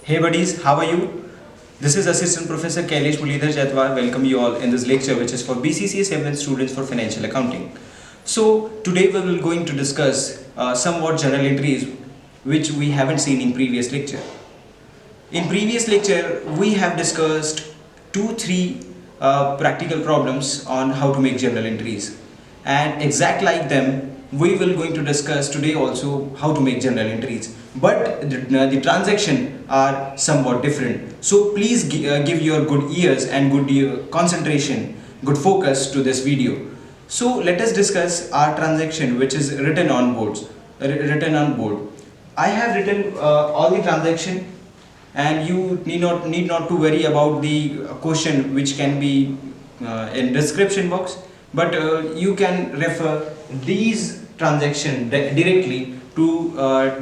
Hey buddies, how are you? This is Assistant Professor Kailesh Mulidhar Jatwar. Welcome you all in this lecture which is for BCCA 7th students for financial accounting. So today we will going to discuss somewhat journal entries which we haven't seen in previous lecture. In previous lecture we have discussed 2-3 practical problems on how to make journal entries, and exact like them we will going to discuss today also how to make journal entries, but the transaction are somewhat different. So please give your good ears and good concentration, good focus to this video. So let us discuss our transaction which is written on boards. Written on board. I have written all the transaction, and you need not to worry about the question which can be in description box, but you can refer these transaction directly to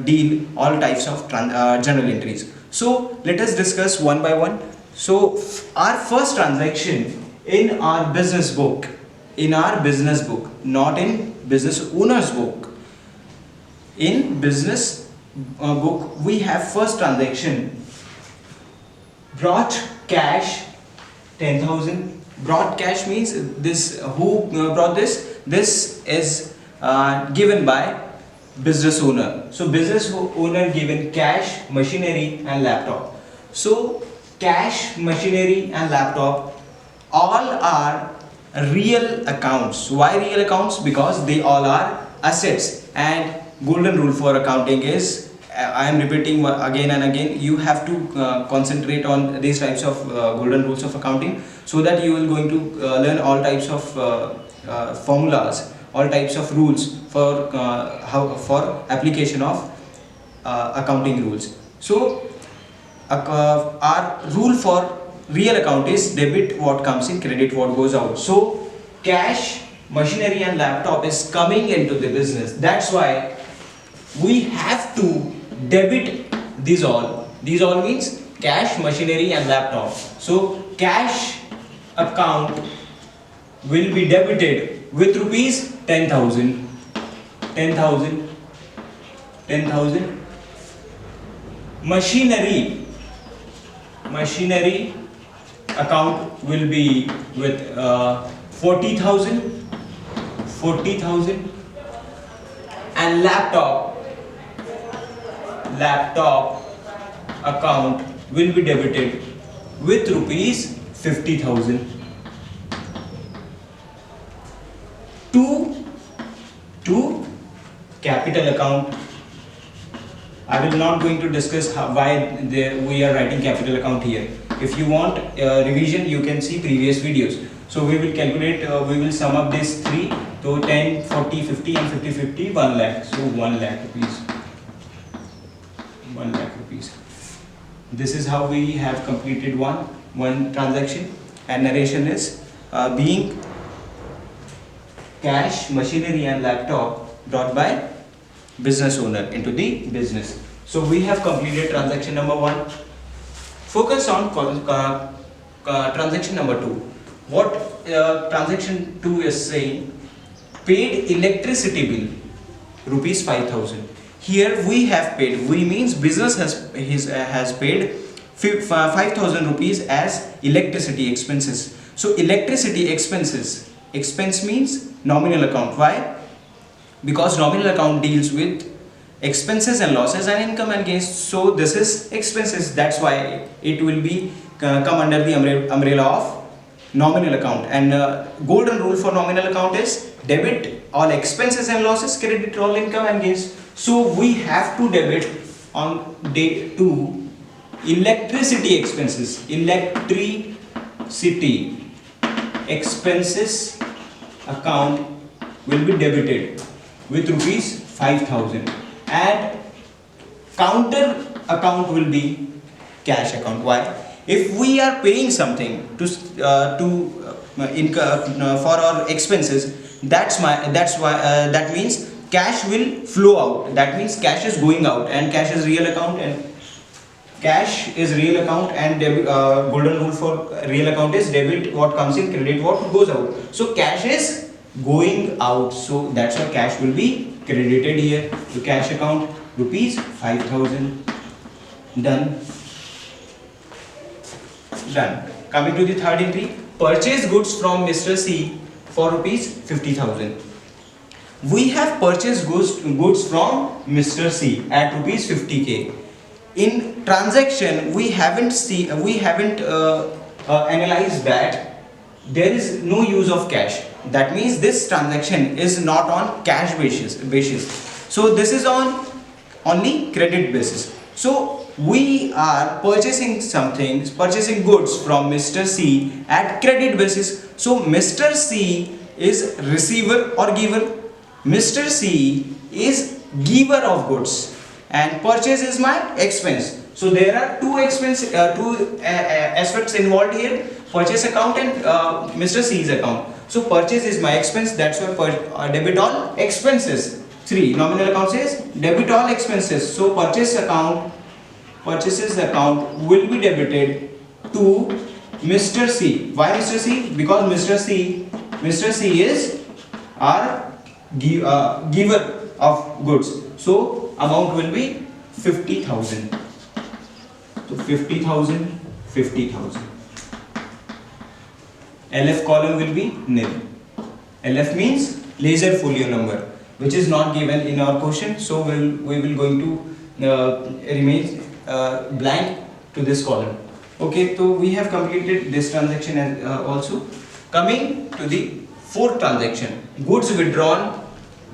deal all types of journal entries. So let us discuss one by one. So our first transaction in our business book, not in business owner's book. In business book we have first transaction, brought cash 10,000. Brought cash means this who brought this? This is given by business owner. So business owner given cash, machinery and laptop. So cash, machinery and laptop all are real accounts. Why real accounts? Because they all are assets, and golden rule for accounting is, I am repeating again and again, you have to concentrate on these types of golden rules of accounting, so that you will going to learn all types of formulas, all types of rules for application of accounting rules. So our rule for real account is debit what comes in, credit what goes out. So cash, machinery and laptop is coming into the business. That's why we have to debit these all. These all means cash, machinery and laptop. So cash account will be debited with rupees 10,000. 10,000. 10,000. Machinery account will be with 40,000. 40,000. And laptop account will be debited with rupees 50,000. To capital account. I will not going to discuss why we are writing capital account here. If you want revision, you can see previous videos. So we will calculate, we will sum up these three. So 10, 40, 50 and 50, 50, 1 lakh. So 1 lakh rupees. 1 lakh rupees. This is how we have completed one transaction, and narration is being cash, machinery and laptop brought by business owner into the business. So we have completed transaction number 1. Focus on transaction number 2. What transaction 2 is saying? Paid electricity bill rupees 5,000. Here we have paid, we means business has paid 5,000 rupees as electricity expenses. So electricity expenses, expense means nominal account. Why? Because nominal account deals with expenses and losses and income and gains. So this is expenses, that's why it will be come under the umbrella of nominal account. And golden rule for nominal account is debit all expenses and losses, credit all income and gains. So we have to debit on day 2 electricity expenses. Electricity expenses account will be debited with rupees 5,000, and counter account will be cash account. Why? If we are paying something for our expenses, that means cash will flow out. That means cash is going out, and cash is real account, and golden rule for real account is debit what comes in, credit what goes out. So cash is going out, so that's why cash will be credited here to cash account rupees 5,000. Done. done. Coming to the third entry, purchase goods from Mr. C for rupees 50,000. We have purchased goods from Mr. C at rupees 50k. In transaction, we haven't analyzed that there is no use of cash. That means this transaction is not on cash basis. So this is on only credit basis. So we are purchasing goods from Mr. C at credit basis. So Mr. C is receiver or giver. Mr. C is giver of goods and purchase is my expense. So there are two aspects involved here: purchase account and Mr. C's account. So purchase is my expense, that's why debit all expenses. 3. Nominal account says debit all expenses. So purchase account will be debited to Mr. C. Why Mr. C? Because Mr. C is our giver of goods. So amount will be 50,000. So 50,000. LF column will be nil. LF means laser folio number, which is not given in our question. So we will going to remain blank to this column. Okay, so we have completed this transaction as also. Coming to the fourth transaction, goods withdrawn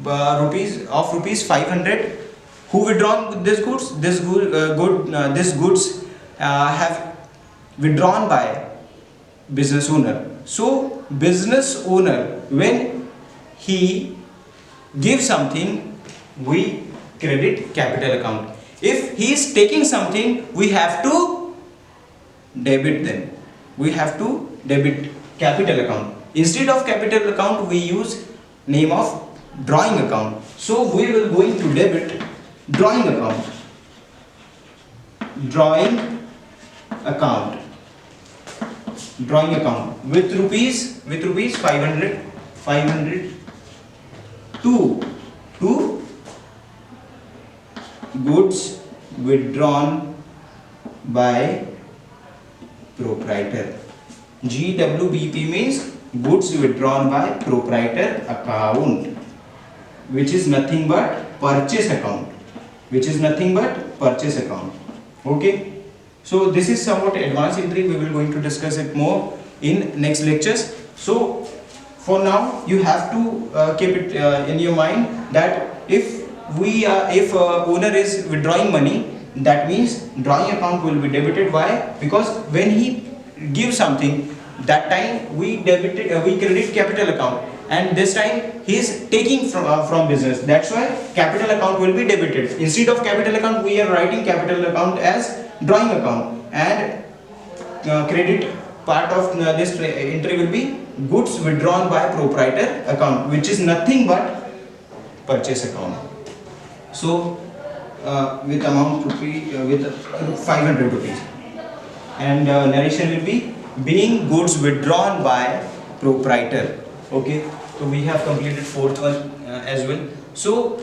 rupees 500. Who withdrawn this goods? These goods have withdrawn by business owner. So business owner, when he gives something, we credit capital account. If he is taking something, we have to debit them. We have to debit capital account. Instead of capital account, we use name of drawing account. So we will going to debit drawing account. Drawing account with rupees 500 to goods withdrawn by proprietor. GWBP means goods withdrawn by proprietor account, which is nothing but purchase account. Okay, so this is somewhat advanced entry. We will going to discuss it more in next lectures. So for now you have to keep it in your mind that if owner is withdrawing money, that means drawing account will be debited. Why? Because when he gives something, that time we credit capital account, and this time he is taking from business. That's why capital account will be debited. Instead of capital account, we are writing capital account as drawing account, and credit part of this entry will be goods withdrawn by proprietor account, which is nothing but purchase account. So with amount with 500 rupees, and narration will be being goods withdrawn by proprietor. Okay, so we have completed fourth one as well. So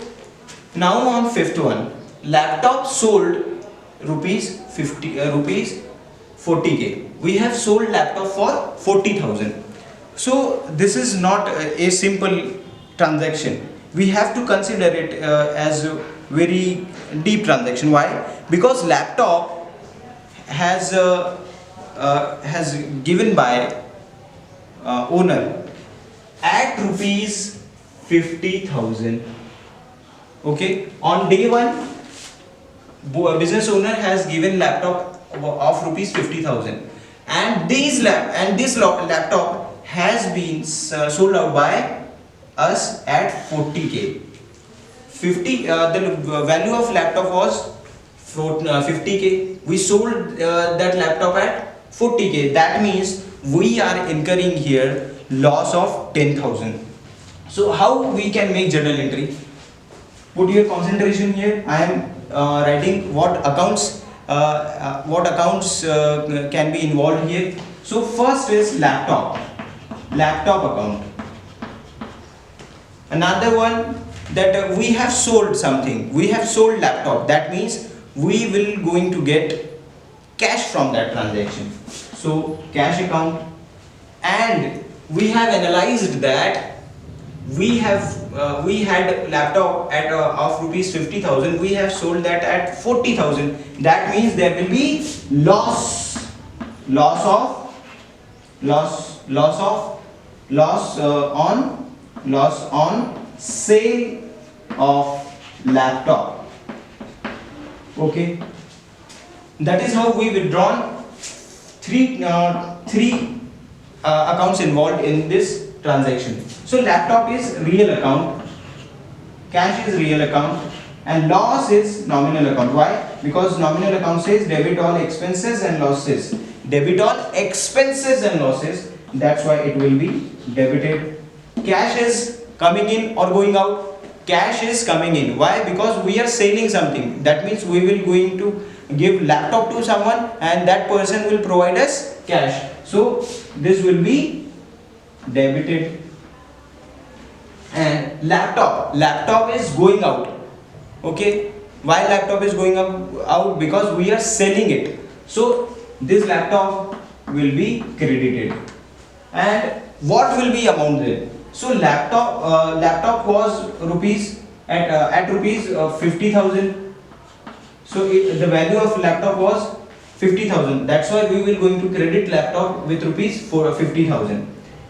now on fifth one, laptop sold rupees 40k. We have sold laptop for 40,000. So this is not a simple transaction. We have to consider it as a very deep transaction. Why? Because laptop has given by owner at rupees 50,000. Okay, on day one, business owner has given laptop of rupees 50,000, and this laptop has been sold out by us at 40k. The value of laptop was 50k. We sold that laptop at 40k. That means we are incurring here loss of 10,000. So how we can make journal entry? Put your concentration here. I am writing what accounts can be involved here. So first is laptop account. Another one, that we have sold something. We have sold laptop. That means we will going to get cash from that transaction. So cash account, and we have analyzed that we had laptop at of rupees 50,000. We have sold that at 40,000. That means there will be loss on sale of laptop. Okay, that is how we withdrawn three accounts involved in this transaction. So laptop is real account, cash is real account, and loss is nominal account. Why? Because nominal account says debit all expenses and losses. Debit all expenses and losses. That's why it will be debited. Cash is coming in or going out. Cash is coming in. Why? Because we are selling something. That means we will going to give laptop to someone, and that person will provide us cash. So this will be debited. And laptop is going out. Okay, why laptop is going out? Because we are selling it. So this laptop will be credited. And what will be amount then? So laptop was rupees at rupees 50,000. So the value of laptop was 50,000. That's why we will going to credit laptop with rupees for 50,000.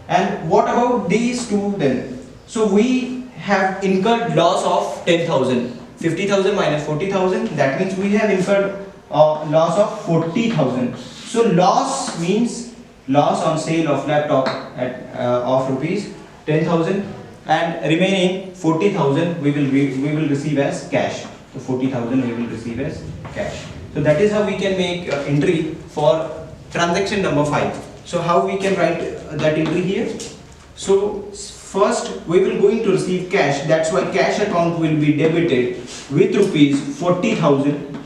And what about these two then? So we have incurred loss of 10,000. 50,000 minus 40,000. That means we have incurred loss of 40,000. So loss means loss on sale of laptop at of rupees 10,000, and remaining 40,000 we will receive as cash. So 40,000 we will receive as cash. So that is how we can make entry for transaction number 5. So how we can write that entry here? So first we will going to receive cash. That's why cash account will be debited with rupees 40,000.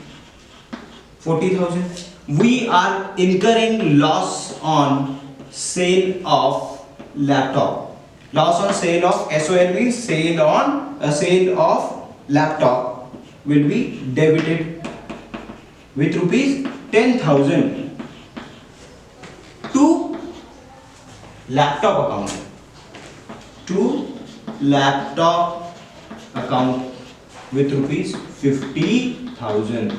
40,000. We are incurring loss on sale of laptop. Loss on sale of SOL means sale of laptop will be debited with rupees 10,000 to laptop account. To laptop account with rupees 50,000.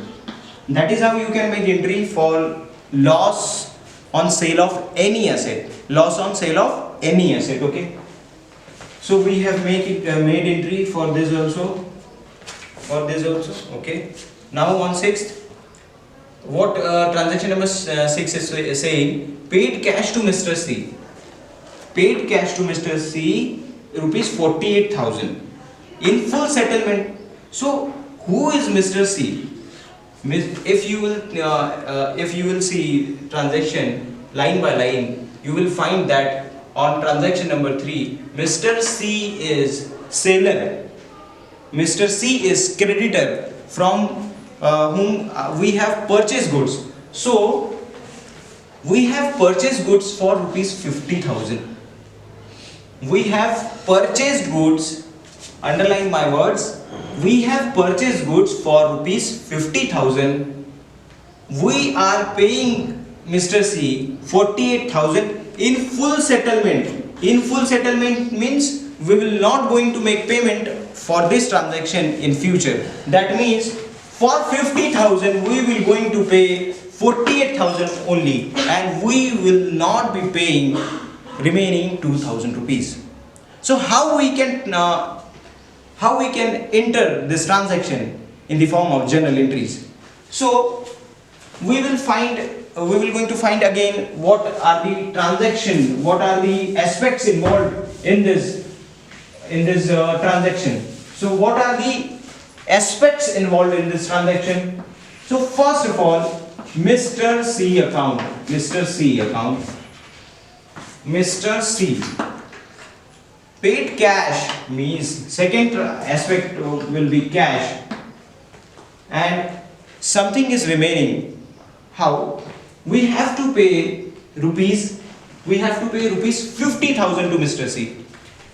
That is how you can make entry for loss on sale of any asset. Loss on sale of any asset. Okay. So we have made entry for this also. Okay. Now on 6th, what transaction number 6 is saying? Paid cash to Mr. C. Paid cash to Mr. C rupees 48,000 in full settlement. So who is Mr. C? If you will see transaction line by line, you will find that on transaction number 3, Mr. C is seller, Mr. C is creditor from whom we have purchased goods. So we have purchased goods for rupees 50,000. We have purchased goods, underline my words, we have purchased goods for rupees 50,000. We are paying Mr. C 48,000 in full settlement. In full settlement means we will not going to make payment for this transaction in future. That means for 50,000 we will going to pay 48,000 only, and we will not be paying remaining 2,000 rupees. So how we can enter this transaction in the form of journal entries? So we will going to find again what are the transaction, what are the aspects involved in this transaction. So what are the aspects involved in this transaction? So first of all, Mr. C account. Mr. C paid cash means second aspect will be cash, and something is remaining. How? We have to pay rupees 50,000 to Mr. C.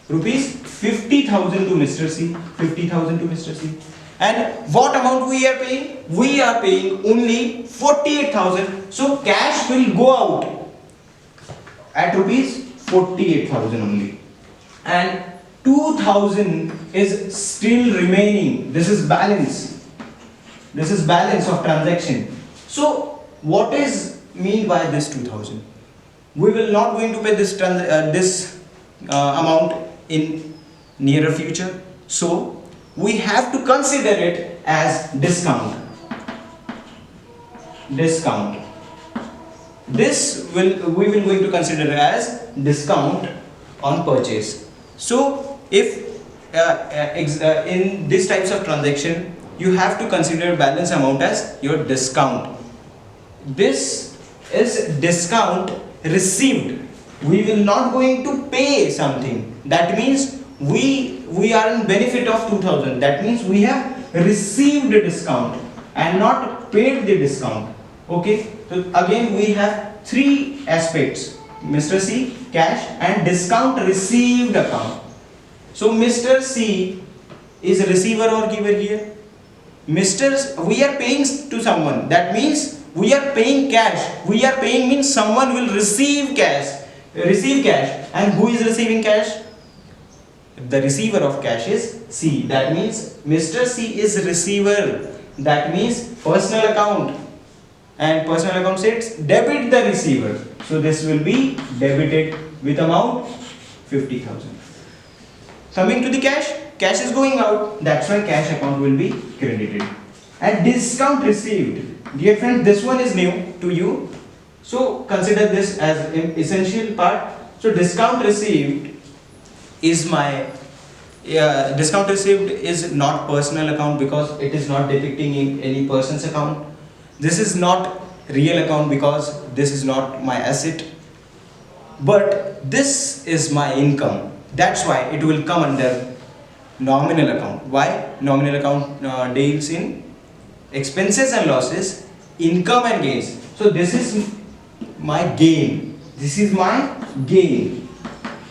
Rupees 50,000 to Mr. C. 50,000 to Mr. C. And what amount we are paying? We are paying only 48,000. So cash will go out. at rupees 48,000 only, and 2,000 is still remaining. This is balance. This is balance of transaction. So what is mean by this 2,000? We will not going to pay this amount in nearer future. So we have to consider it as discount. Discount. This we will going to consider as discount on purchase. So if in these types of transaction, you have to consider balance amount as your discount. This is discount received. We will not going to pay something. That means we are in benefit of 2,000. That means we have received a discount and not paid the discount. Okay. So again we have three aspects: Mr. C, cash, and discount received account. So Mr. C is a receiver or giver here. We are paying to someone. That means we are paying cash. We are paying means someone will receive cash. And who is receiving cash? The receiver of cash is C. That means Mr. C is receiver. That means personal account. And personal account says debit the receiver. So this will be debited with amount 50,000. Coming to the cash is going out. That's why cash account will be credited. And discount received. Dear friend, this one is new to you. So consider this as an essential part. So discount received is discount received is not personal account because it is not depicting in any person's account. This is not real account because this is not my asset, but this is my income. That's why it will come under nominal account. Why? Nominal account deals in expenses and losses, income and gains. So this is my gain. This is my gain.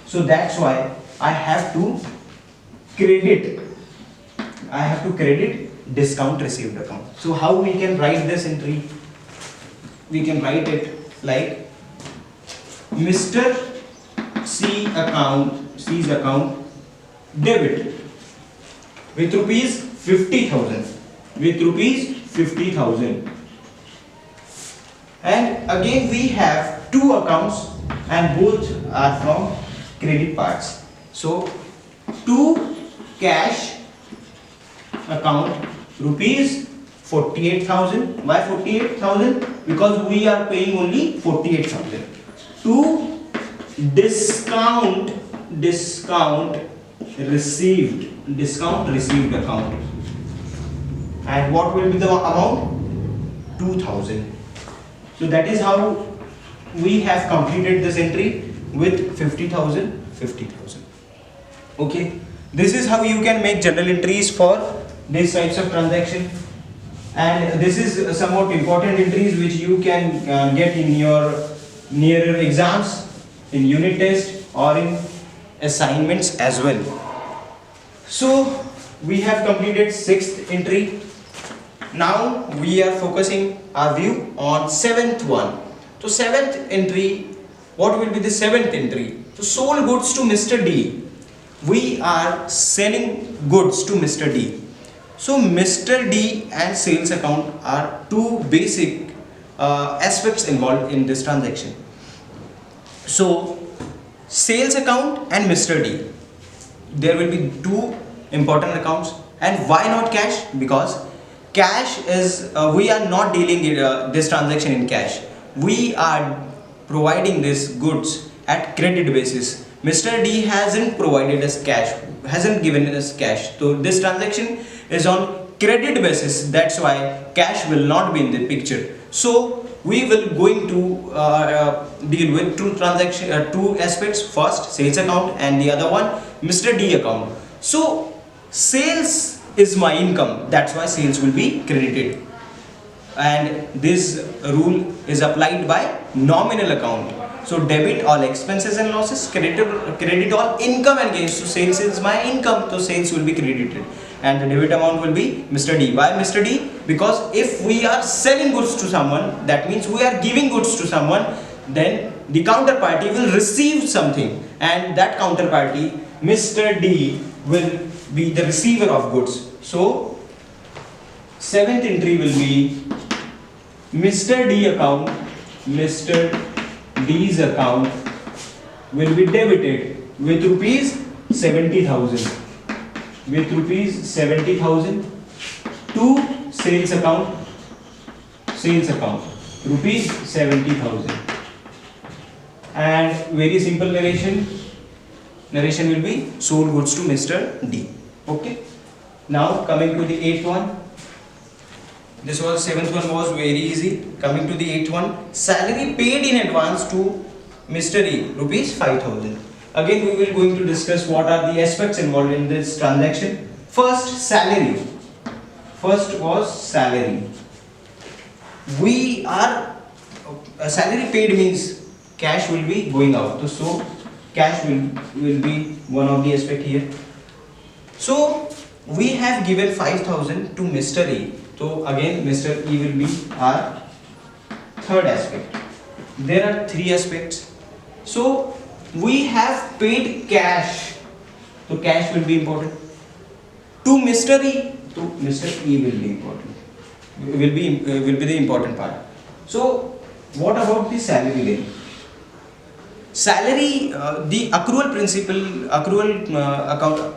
So that's why I have to credit. Discount received account. So how we can write this entry? We can write it like Mr. C's account debit with rupees 50,000. And again we have two accounts and both are from credit parts. So to cash account rupees 48,000. Why 48,000? Because we are paying only 48,000. To discount received account. And what will be the amount? 2,000. So that is how we have completed this entry with 50,000. Okay. This is how you can make journal entries for these types of transaction. And this is somewhat important entries which you can get in your nearer exams, in unit test or in assignments as well. So we have completed 6th entry. Now we are focusing our view on 7th one. So 7th entry, what will be the 7th entry? So sold goods to Mr. D. We are selling goods to Mr. D. So Mr. D and sales account are two basic aspects involved in this transaction. So sales account and Mr. D, there will be two important accounts. And why not cash? Because cash is we are not dealing in, this transaction in cash. We are providing these goods at credit basis. Mr. D hasn't provided us cash, hasn't given us cash. So this transaction is on credit basis. That's why cash will not be in the picture. So we will going to deal with two transaction, two aspects. First sales account and the other one Mr. D account. So sales is my income. That's why sales will be credited. And this rule is applied by nominal account. So debit all expenses and losses, credit all income and gains. So sales is my income, so sales will be credited. And the debit amount will be Mr. D. Why Mr. D? Because if we are selling goods to someone, that means we are giving goods to someone, then the counterparty will receive something, and that counterparty, Mr. D, will be the receiver of goods. So seventh entry will be Mr. D account. Mr. D's account will be debited with rupees 70,000. With rupees 70,000 to sales account. Sales account rupees 70,000. And very simple narration. Narration will be sold goods to Mr. D. Okay. Now coming to the eighth one. This was seventh one was very easy. Coming to the eighth one, salary paid in advance to Mr. E, rupees 5,000. Again, we will going to discuss what are the aspects involved in this transaction. First, salary. First was salary. We are salary paid means cash will be going out. So cash will be one of the aspect here. So we have given 5,000 to Mr. E. So again, Mr. E will be our third aspect. There are three aspects. So we have paid cash. So cash will be important. To Mr. E. To Mr. E will be important. Will be the important part. So what about the salary then? Salary, the accrual principle,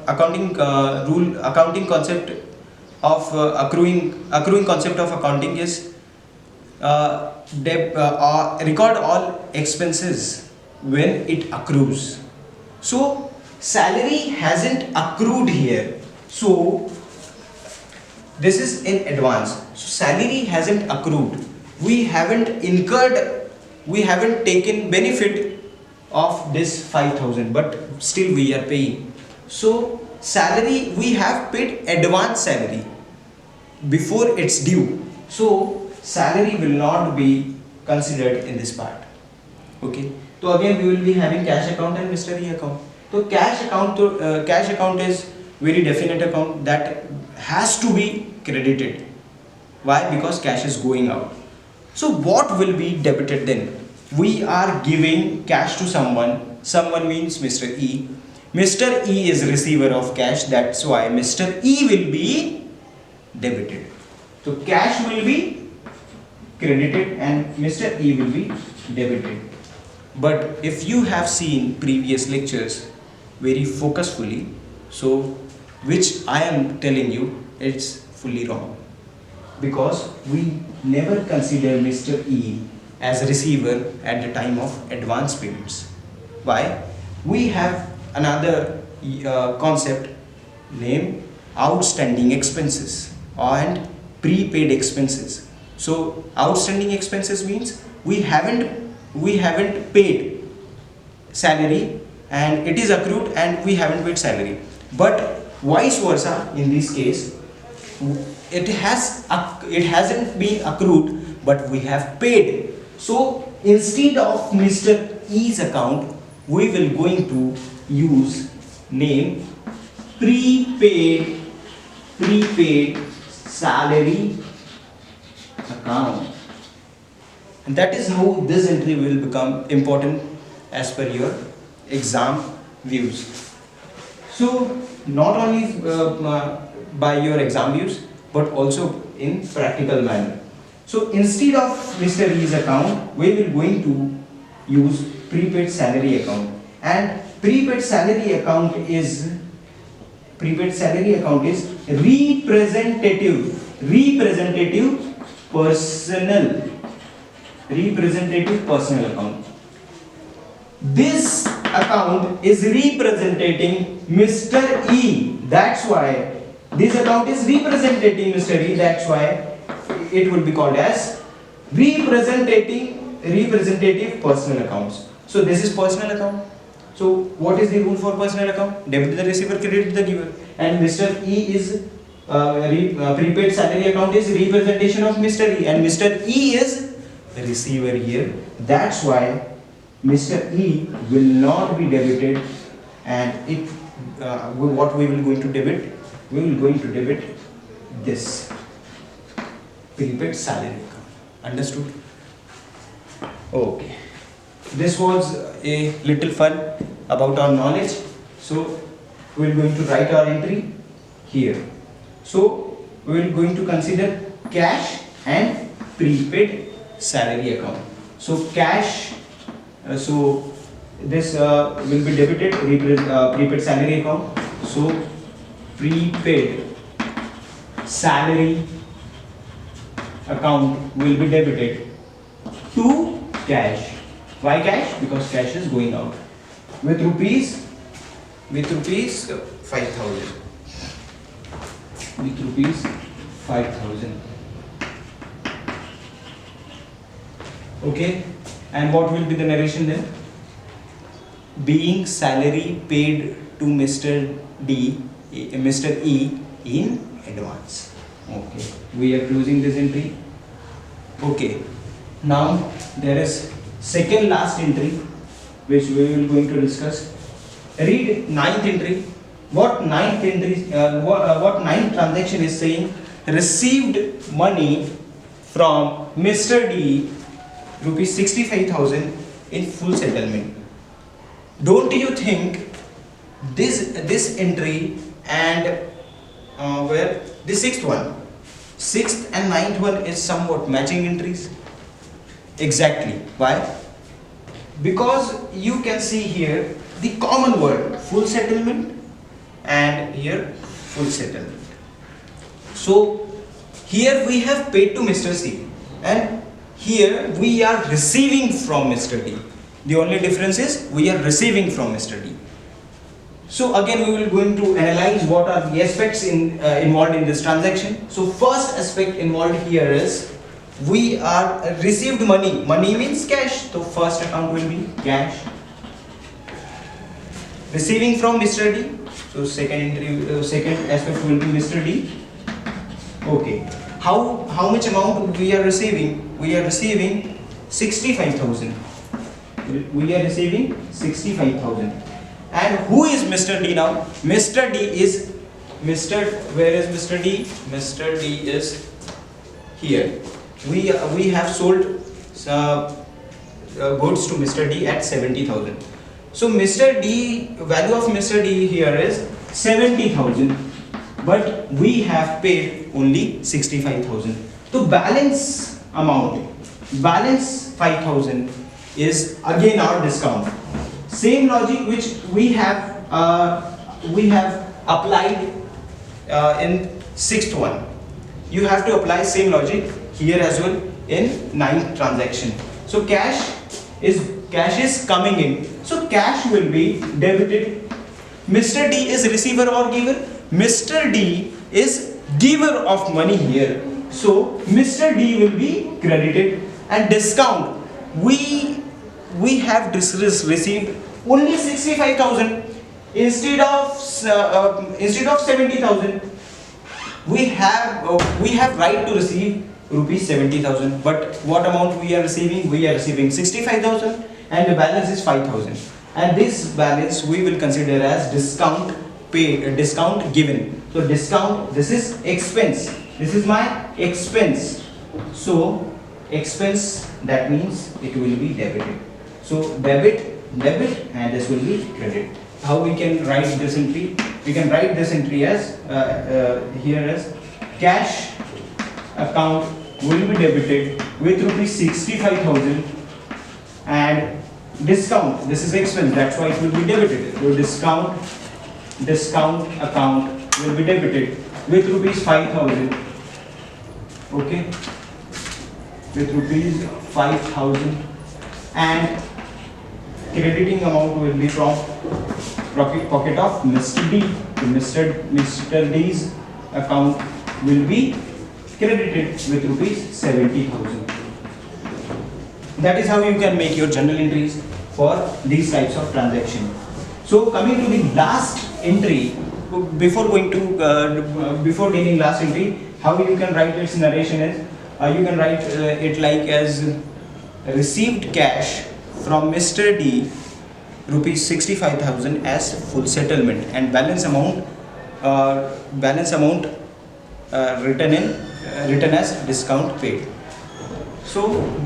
accounting rule, accounting concept of accruing concept of accounting is record all expenses when it accrues. So salary hasn't accrued here, so this is in advance. So salary hasn't accrued, we haven't incurred, we haven't taken benefit of this 5,000, but still we are paying. So salary, we have paid advance salary before it's due, so salary will not be considered in this part. Okay, so again we will be having cash account and Mr. E account. So cash account is very definite account that has to be credited. Why? Because cash is going out. So what will be debited then? We are giving cash to someone. Someone means Mr. E. Mr. E is receiver of cash, that's why Mr. E will be debited. So cash will be credited and Mr. E will be debited. But if you have seen previous lectures very focusfully, so which I am telling you, it's fully wrong, because we never consider Mr. E as a receiver at the time of advance payments. Why? We have another concept named outstanding expenses and prepaid expenses. So outstanding expenses means we haven't paid salary and it is accrued and we haven't paid salary. But vice versa, in this case, it hasn't been accrued but we have paid. So instead of Mr. E's account, we will going to use name prepaid salary account, and that is how this entry will become important as per your exam views. So not only by your exam views but also in practical manner. So instead of Mr. E's account, we will going to use prepaid salary account, and prepaid salary account is representative personal account. This account is representing Mr. E, that's why this account is representing Mr. E, that's why it will be called as representative personal accounts. So this is personal account. So what is the rule for personal account? Debit the receiver, credit the giver. And Mr. E is prepaid salary account is representation of Mr. E, and Mr. E is the receiver here. That's why Mr. E will not be debited, and it what we will going to debit? We will going to debit this prepaid salary account. Understood? Okay. this was a little fun about our knowledge. So we are going to write our entry here. So we are going to consider cash and prepaid salary account. So cash, so this will be debited, prepaid salary account. So prepaid salary account will be debited to cash. Why cash? Because cash is going out with rupees 5,000. With rupees 5,000. Okay, and what will be the narration then? Being salary paid to Mr. E in advance. Okay, we are closing this entry. Okay, now there is second last entry which we will going to discuss. Read ninth entry. What ninth entry? What ninth transaction is saying? Received money from Mr. D, rupees 65,000 in full settlement. Don't you think this entry and where the sixth and ninth one is somewhat matching entries? Exactly. Why? Because you can see here the common word full settlement and here full settlement. So here we have paid to Mr. C and here we are receiving from Mr. D. The only difference is we are receiving from Mr. D. So again we will going to analyze what are the aspects involved in this transaction. So first aspect involved here is we are received money. Money means cash. So first account will be cash. Receiving from Mr. D. So second aspect will be Mr. D. Okay. How much amount we are receiving? We are receiving 65,000. We are receiving 65,000. And who is Mr. D now? Mr. D is where is Mr. D? Mr. D is here. We have sold goods to Mr. D at 70,000. So Mr. D, value of Mr. D here is 70,000, but we have paid only 65,000. So balance 5,000 is again our discount. Same logic which we have applied in sixth one. You have to apply same logic here as well in ninth transaction. So cash is coming in. So cash will be debited. Mr. D is receiver or giver? Mr. D is giver of money here. So Mr. D will be credited. And discount, we have received only 65,000 instead of 70,000. We have right to receive rupees 70,000, but what amount we are receiving? We are receiving 65,000 and the balance is 5,000, and this balance we will consider as discount paid, discount given. So discount, this is expense, this is my expense, so expense, that means it will be debited. So debit, and this will be credit. How we can write this entry? We can write this entry as here as cash account will be debited with rupees 65,000 and discount, this is expense, that's why it will be debited. So discount account will be debited with rupees 5,000. Okay, with rupees 5,000, and crediting amount will be from pocket of Mr. D. Mr. D's account will be credited with rupees 70,000. That is how you can make your journal entries for these types of transaction. So coming to the last entry, before taking last entry, how you can write its narration is, you can write it like as received cash from Mr. D rupees 65,000 as full settlement, and balance amount written as discount paid. So this